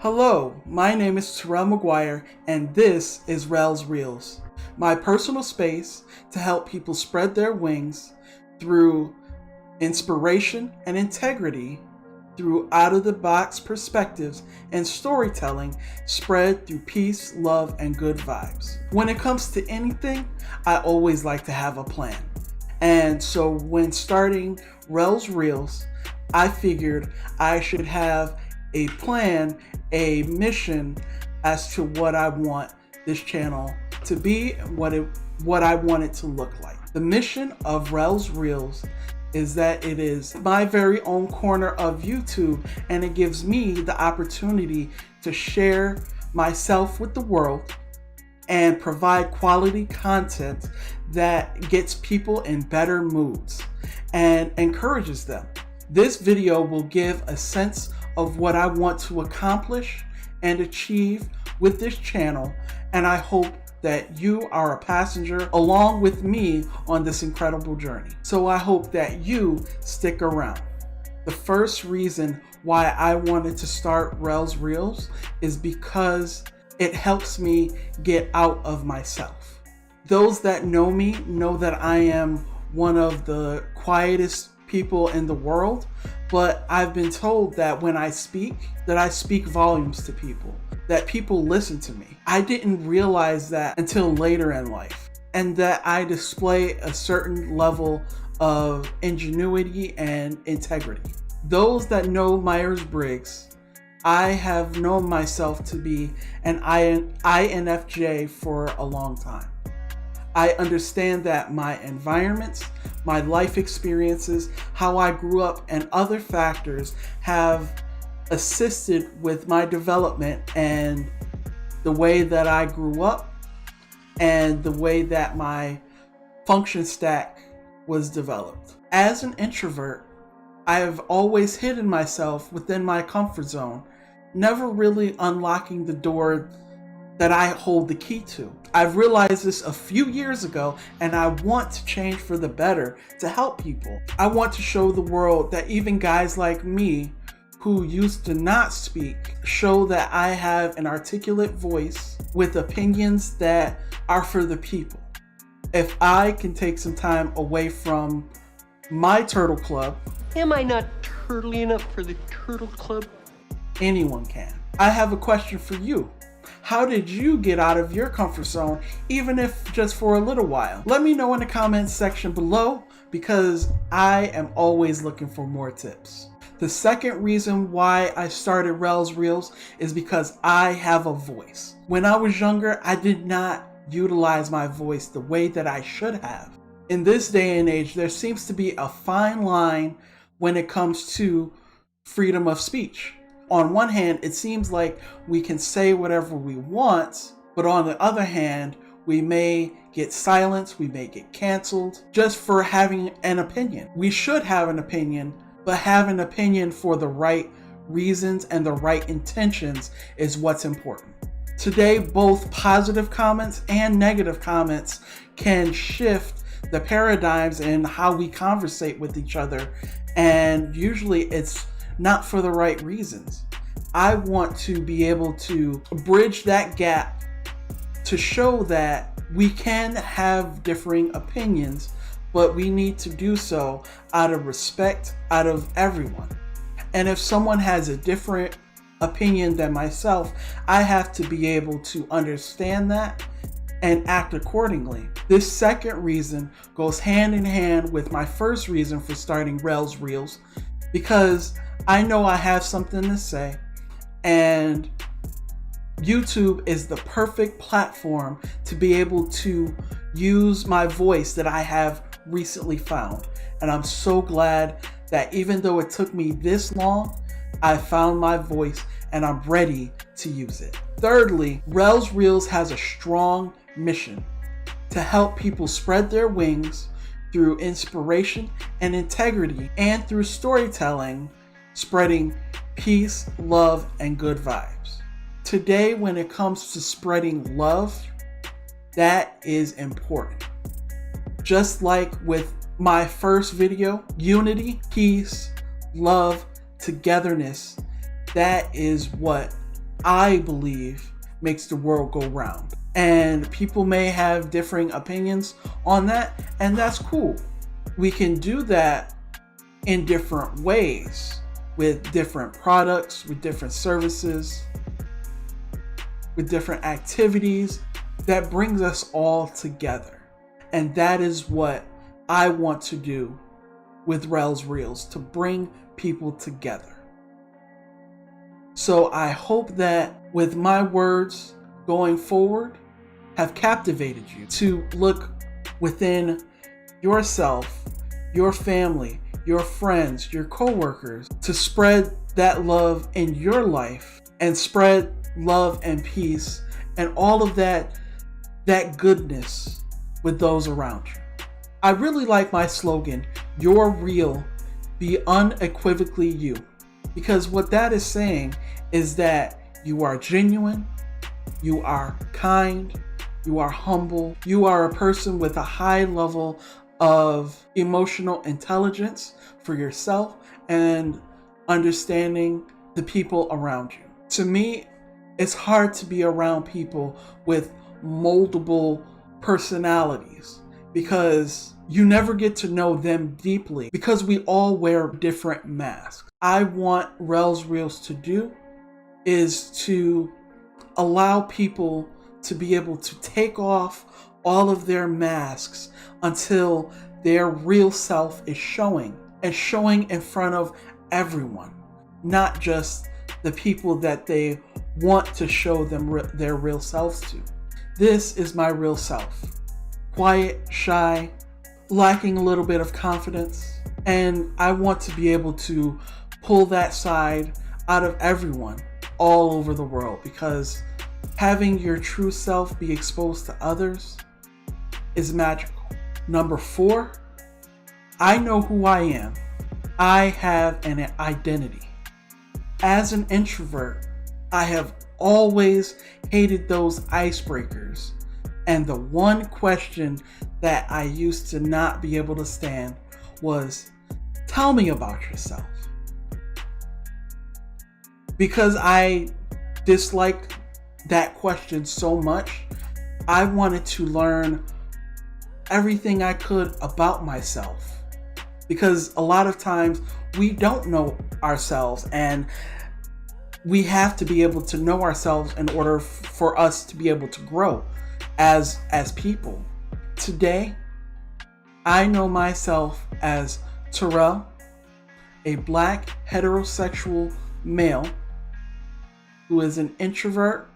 Hello, my name is Rell McGuire, and this is Rell's Reels, my personal space to help people spread their wings through inspiration and integrity, through out-of-the-box perspectives and storytelling spread through peace, love, and good vibes. When it comes to anything, I always like to have a plan. And so when starting Rell's Reels, I figured I should have a plan, a mission as to what I want this channel to be, what I want it to look like. The mission of Rell's Reels is that it is my very own corner of YouTube, and it gives me the opportunity to share myself with the world and provide quality content that gets people in better moods and encourages them. This video will give a sense of what I want to accomplish and achieve with this channel, and I hope that you are a passenger along with me on this incredible journey. So I hope that you stick around. The first reason why I wanted to start Rell's Reels is because it helps me get out of myself. Those that know me know that I am one of the quietest people in the world, but I've been told that when I speak volumes to people, that people listen to me. I didn't realize that until later in life, and that I display a certain level of ingenuity and integrity. Those that know Myers-Briggs, I have known myself to be an INFJ for a long time. I understand that my environments, my life experiences, how I grew up, and other factors have assisted with my development and the way that I grew up and the way that my function stack was developed. As an introvert, I have always hidden myself within my comfort zone, never really unlocking the door that I hold the key to. I've realized this a few years ago, and I want to change for the better to help people. I want to show the world that even guys like me who used to not speak show that I have an articulate voice with opinions that are for the people. If I can take some time away from my turtle club, am I not turtly enough for the turtle club? Anyone can. I have a question for you. How did you get out of your comfort zone, even if just for a little while? Let me know in the comments section below, because I am always looking for more tips. The second reason why I started Rell's Reels is because I have a voice. When I was younger, I did not utilize my voice the way that I should have. In this day and age, there seems to be a fine line when it comes to freedom of speech. On one hand, it seems like we can say whatever we want, but on the other hand, we may get silenced, we may get canceled just for having an opinion. We should have an opinion, but have an opinion for the right reasons and the right intentions is what's important. Today, both positive comments and negative comments can shift the paradigms in how we conversate with each other, and usually it's not for the right reasons. I want to be able to bridge that gap to show that we can have differing opinions, but we need to do so out of respect, out of everyone. And if someone has a different opinion than myself, I have to be able to understand that and act accordingly. This second reason goes hand in hand with my first reason for starting Rell's Reels, because I know I have something to say, and YouTube is the perfect platform to be able to use my voice that I have recently found. And I'm so glad that even though it took me this long, I found my voice and I'm ready to use it. Thirdly, Rell's Reels has a strong mission to help people spread their wings through inspiration and integrity, and through storytelling, spreading peace, love, and good vibes. Today, when it comes to spreading love, that is important. Just like with my first video, unity, peace, love, togetherness, that is what I believe makes the world go round. And people may have differing opinions on that, and that's cool. We can do that in different ways, with different products, with different services, with different activities that brings us all together. And that is what I want to do with Rell's Reels, to bring people together. So I hope that with my words going forward have captivated you to look within yourself, your family, your friends, your coworkers, to spread that love in your life and spread love and peace and all of that goodness with those around you. I really like my slogan, "You're real, be unequivocally you," because what that is saying is that you are genuine, you are kind, you are humble, you are a person with a high level of emotional intelligence for yourself and understanding the people around you. To me, it's hard to be around people with multiple personalities because you never get to know them deeply because we all wear different masks. I want Rell's Reels to do is to allow people to be able to take off all of their masks until their real self is showing and showing in front of everyone, not just the people that they want to show them their real selves to. This is my real self. Quiet, shy, lacking a little bit of confidence, and I want to be able to pull that side out of everyone all over the world, because having your true self be exposed to others is magical. Number 4, I know who I am. I have an identity. As an introvert, I have always hated those icebreakers. And the one question that I used to not be able to stand was, "Tell me about yourself." Because I disliked that question so much, I wanted to learn everything I could about myself. Because a lot of times we don't know ourselves, and we have to be able to know ourselves in order for us to be able to grow as people. Today, I know myself as Terrell, a Black heterosexual male who is an introvert,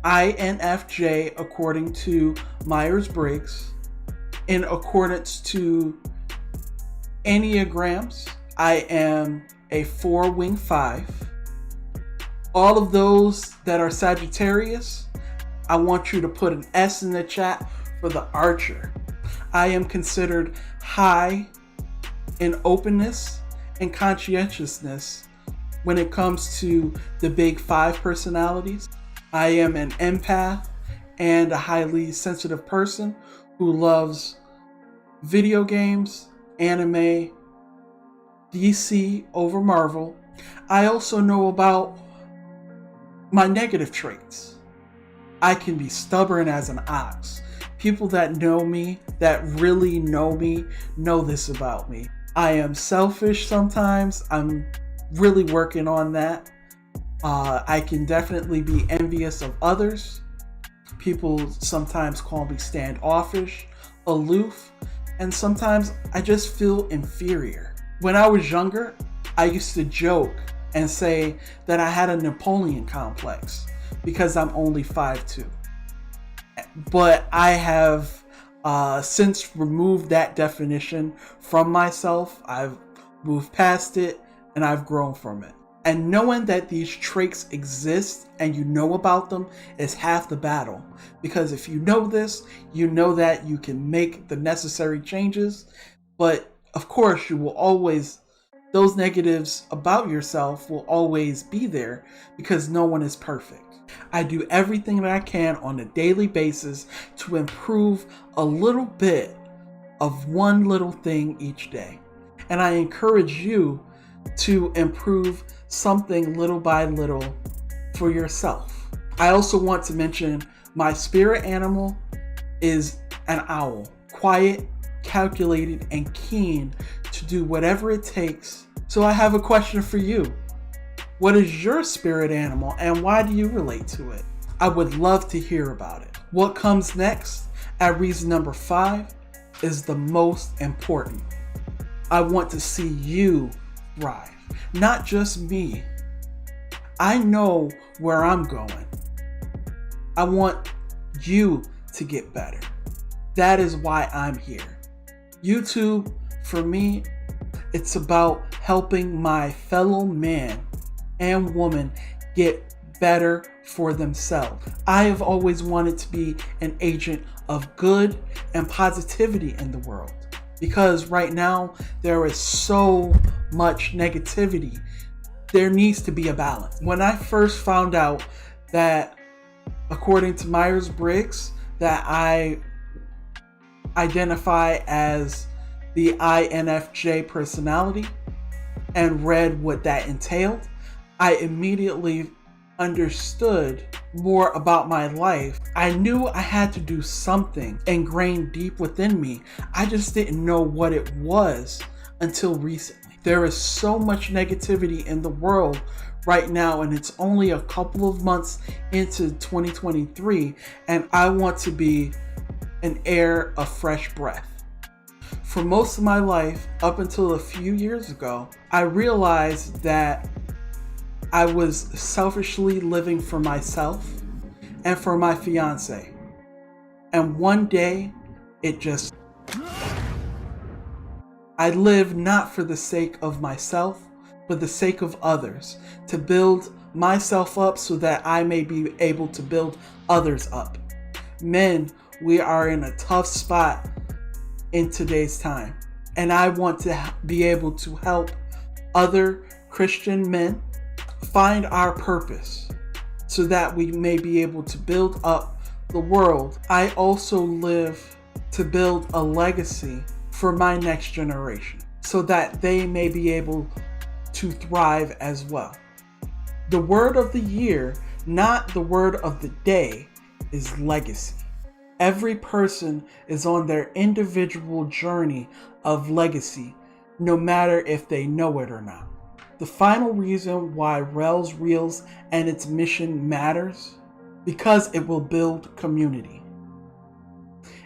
INFJ according to Myers-Briggs. In accordance to Enneagrams, I am a 4-wing 5. All of those that are Sagittarius, I want you to put an S in the chat for the Archer. I am considered high in openness and conscientiousness when it comes to the big 5 personalities. I am an empath and a highly sensitive person who loves video games, anime, DC over Marvel. I also know about my negative traits. I can be stubborn as an ox. People that know me, that really know me, know this about me. I am selfish sometimes. I'm really working on that. I can definitely be envious of others. People sometimes call me standoffish, aloof, and sometimes I just feel inferior. When I was younger, I used to joke and say that I had a Napoleon complex because I'm only 5'2". But I have since removed that definition from myself. I've moved past it and I've grown from it. And knowing that these traits exist and you know about them is half the battle. Because if you know this, you know that you can make the necessary changes. But of course, you will always, those negatives about yourself will always be there because no one is perfect. I do everything that I can on a daily basis to improve a little bit of one little thing each day. And I encourage you to improve something little by little for yourself. I also want to mention my spirit animal is an owl, quiet, calculated, and keen to do whatever it takes. So I have a question for you. What is your spirit animal and why do you relate to it? I would love to hear about it. What comes next at reason number 5 is the most important. I want to see you thrive, not just me. I know where I'm going. I want you to get better. That is why I'm here. YouTube, for me, it's about helping my fellow man and woman get better for themselves. I have always wanted to be an agent of good and positivity in the world because right now there is so much negativity. There needs to be a balance. When I first found out that, according to Myers-Briggs, that I identify as the INFJ personality and read what that entailed, I immediately understood more about my life. I knew I had to do something ingrained deep within me. I just didn't know what it was until recently. There is so much negativity in the world right now, and it's only a couple of months into 2023, and I want to be an air of fresh breath. For most of my life, up until a few years ago, I realized that I was selfishly living for myself and for my fiance. And one day, I lived not for the sake of myself, but the sake of others, to build myself up so that I may be able to build others up. Men, we are in a tough spot in today's time, and I want to be able to help other Christian men find our purpose so that we may be able to build up the world. I also live to build a legacy for my next generation so that they may be able to thrive as well. The word of the year, not the word of the day, is legacy. Every person is on their individual journey of legacy, no matter if they know it or not. The final reason why Rell's Reels and its mission matters, because it will build community.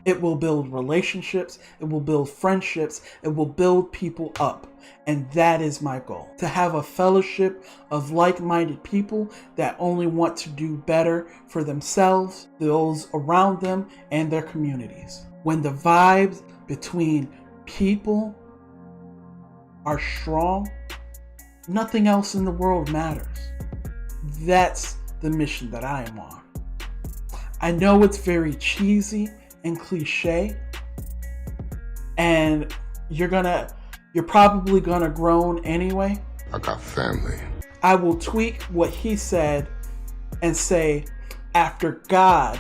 It will build relationships, it will build friendships, it will build people up. And that is my goal, to have a fellowship of like-minded people that only want to do better for themselves, those around them, and their communities. When the vibes between people are strong, nothing else in the world matters. That's the mission that I am on. I know it's very cheesy and cliche, and you're probably gonna groan anyway. I got family. I will tweak what he said and say, after God,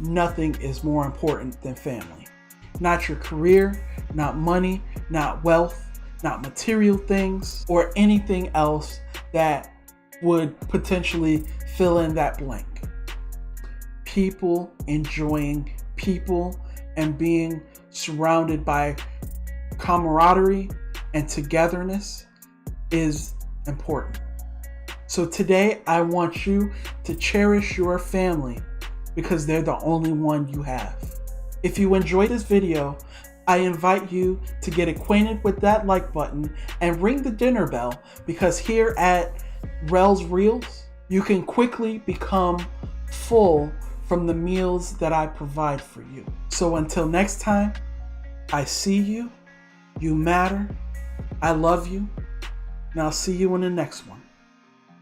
nothing is more important than family. Not your career, not money, not wealth, not material things, or anything else that would potentially fill in that blank. People enjoying people and being surrounded by camaraderie and togetherness is important. So today I want you to cherish your family because they're the only one you have. If you enjoyed this video, I invite you to get acquainted with that like button and ring the dinner bell, because here at Rell's Reels, you can quickly become full from the meals that I provide for you. So until next time, I see you, you matter, I love you, and I'll see you in the next one.